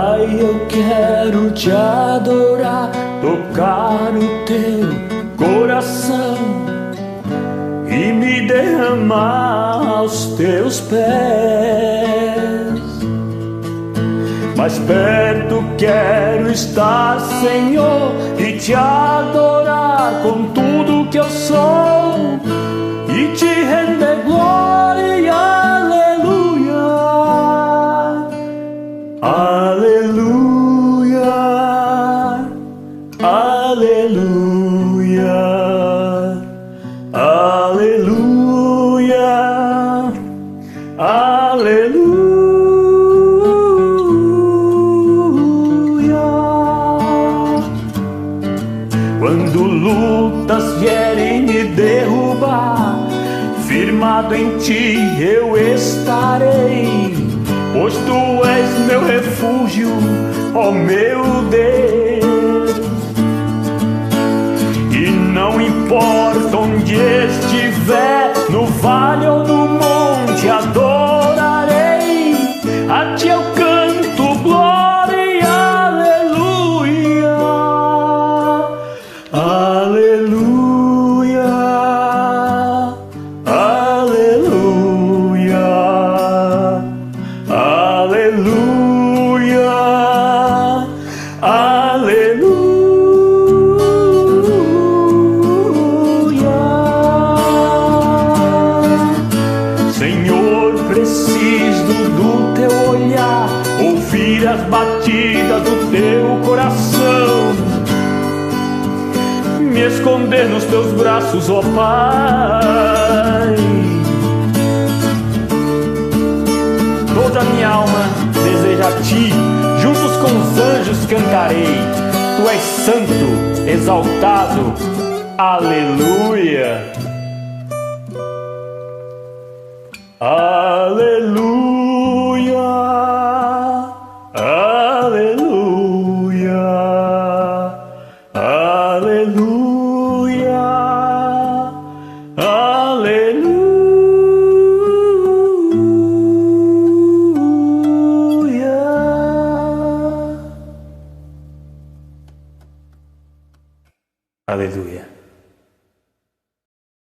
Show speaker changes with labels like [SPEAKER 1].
[SPEAKER 1] Pai, eu quero te adorar, tocar o teu coração e me derramar aos teus pés. Mais perto quero estar, Senhor, e te adorar com tudo que eu sou e te render glória, aleluia, aleluia, aleluia, aleluia, aleluia. Quando lutas vierem me derrubar, firmado em ti eu estarei, pois tu és meu refúgio, ó meu Deus. E não importa onde estiver, no vale ou no monte, adorarei, a ti eu canto glória, aleluia, aleluia, aleluia, aleluia, aleluia. Senhor, preciso do teu olhar, ouvir as batidas do teu coração, me esconder nos teus braços, ó Pai. Toda minha alma deseja a ti, juntos com os anjos cantarei. Tu és santo, exaltado, aleluia, aleluia, aleluia, aleluia, aleluia. Aleluia.